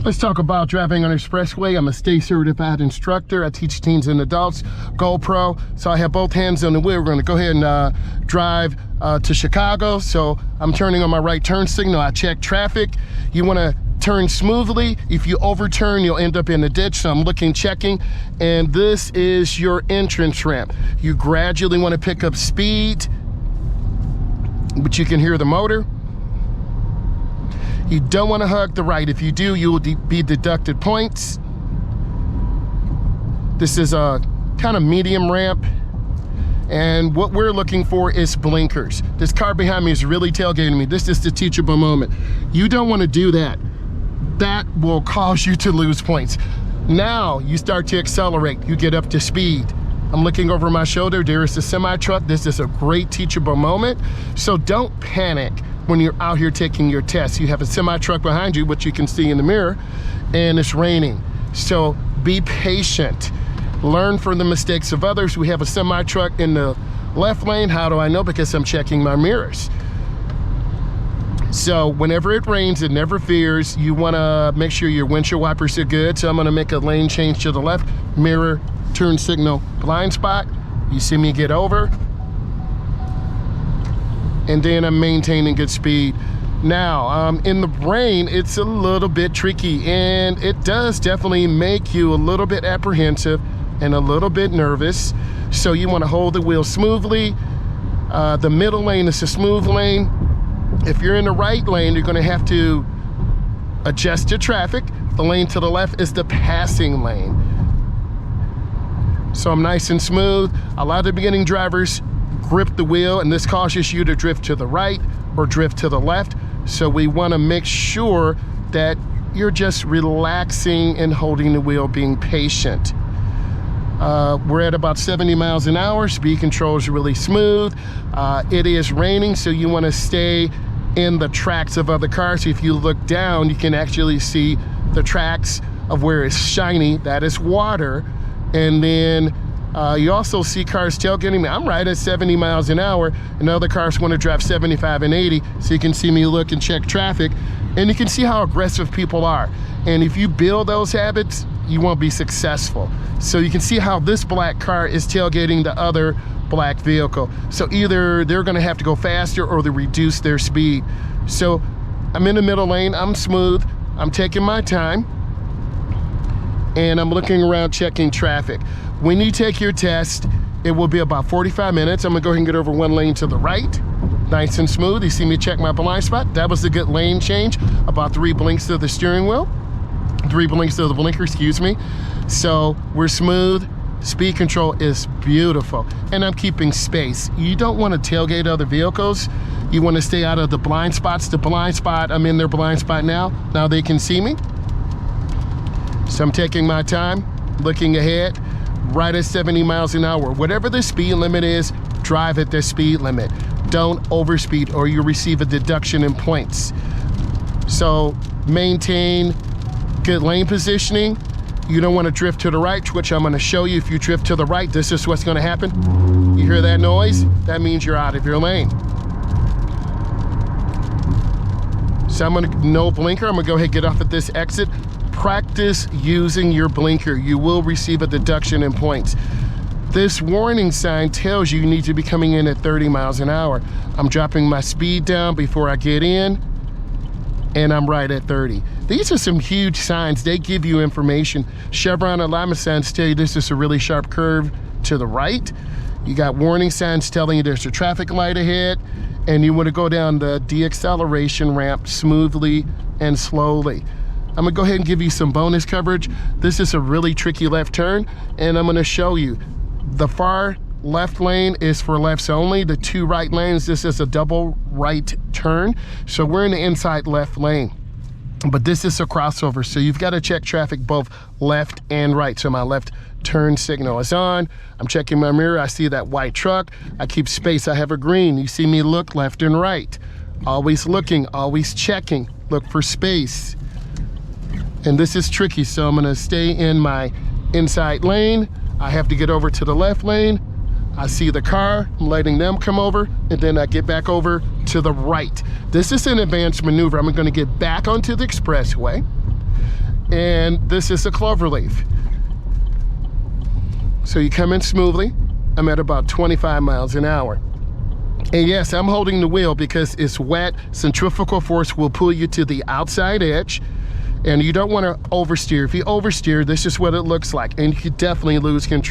Let's talk about driving on expressway. I'm a state certified instructor. I teach teens and adults, GoPro. So I have both hands on the wheel. We're gonna go ahead and drive to Chicago. So I'm turning on my right turn signal. I check traffic. You wanna turn smoothly. If you overturn, you'll end up in a ditch. So I'm looking, checking, and this is your entrance ramp. You gradually wanna pick up speed, but you can hear the motor. You don't want to hug the right. If you do, you will be deducted points. This is a kind of medium ramp. And what we're looking for is blinkers. This car behind me is really tailgating me. This is the teachable moment. You don't want to do that. That will cause you to lose points. Now you start to accelerate. You get up to speed. I'm looking over my shoulder. There is a semi-truck. This is a great teachable moment. So don't panic when you're out here taking your test. You have a semi-truck behind you, which you can see in the mirror, and it's raining. So be patient. Learn from the mistakes of others. We have a semi-truck in the left lane. How do I know? Because I'm checking my mirrors. So whenever it rains, it never fears. You wanna make sure your windshield wipers are good. So I'm gonna make a lane change to the left, mirror, turn signal, blind spot. You see me get over. And then I'm maintaining good speed. Now, in the rain, it's a little bit tricky, and it does definitely make you a little bit apprehensive and a little bit nervous. So you wanna hold the wheel smoothly. The middle lane is a smooth lane. If you're in the right lane, you're gonna have to adjust to traffic. The lane to the left is the passing lane. So I'm nice and smooth. A lot of the beginning drivers grip the wheel, and this causes you to drift to the right or drift to the left. So we want to make sure that you're just relaxing and holding the wheel, being patient. We're at about 70 miles an hour. Speed control is really smooth. It is raining, so you want to stay in the tracks of other cars. If you look down, you can actually see the tracks of where it's shiny. That is water. And then you also see cars tailgating me. I'm right at 70 miles an hour, and other cars want to drive 75 and 80. So you can see me look and check traffic, and you can see how aggressive people are. And if you build those habits, you won't be successful. So you can see how this black car is tailgating the other black vehicle. So either they're gonna have to go faster or they reduce their speed. So I'm in the middle lane, I'm smooth, I'm taking my time, and I'm looking around checking traffic. When you take your test, it will be about 45 minutes. I'm gonna go ahead and get over one lane to the right. Nice and smooth. You see me check my blind spot. That was a good lane change. About 3 blinks to the steering wheel. 3 blinks to the blinker, excuse me. So we're smooth. Speed control is beautiful. And I'm keeping space. You don't wanna tailgate other vehicles. You wanna stay out of the blind spots. The blind spot, I'm in their blind spot now. Now they can see me. So I'm taking my time, looking ahead, right at 70 miles an hour. Whatever the speed limit is, drive at the speed limit. Don't overspeed or you'll receive a deduction in points. So maintain good lane positioning. You don't want to drift to the right, which I'm going to show you. If you drift to the right, this is what's going to happen. You hear that noise? That means you're out of your lane. So I'm going to, no blinker. I'm going to go ahead and get off at this exit. Practice using your blinker. You will receive a deduction in points. This warning sign tells you need to be coming in at 30 miles an hour. I'm dropping my speed down before I get in, and I'm right at 30. These are some huge signs. They give you information. Chevron alignment signs tell you this is a really sharp curve to the right. You got warning signs telling you there's a traffic light ahead, and you want to go down the deacceleration ramp smoothly and slowly. I'm gonna go ahead and give you some bonus coverage. This is a really tricky left turn, and I'm gonna show you. The far left lane is for lefts only. The 2 right lanes, this is a double right turn. So we're in the inside left lane. But this is a crossover, so you've gotta check traffic both left and right. So my left turn signal is on. I'm checking my mirror, I see that white truck. I keep space, I have a green. You see me look left and right. Always looking, always checking. Look for space. And this is tricky, so I'm gonna stay in my inside lane. I have to get over to the left lane. I see the car, I'm letting them come over, and then I get back over to the right. This is an advanced maneuver. I'm gonna get back onto the expressway, and this is a clover leaf. So you come in smoothly. I'm at about 25 miles an hour. And yes, I'm holding the wheel because it's wet. Centrifugal force will pull you to the outside edge, and you don't want to oversteer. If you oversteer, this is what it looks like, and you could definitely lose control.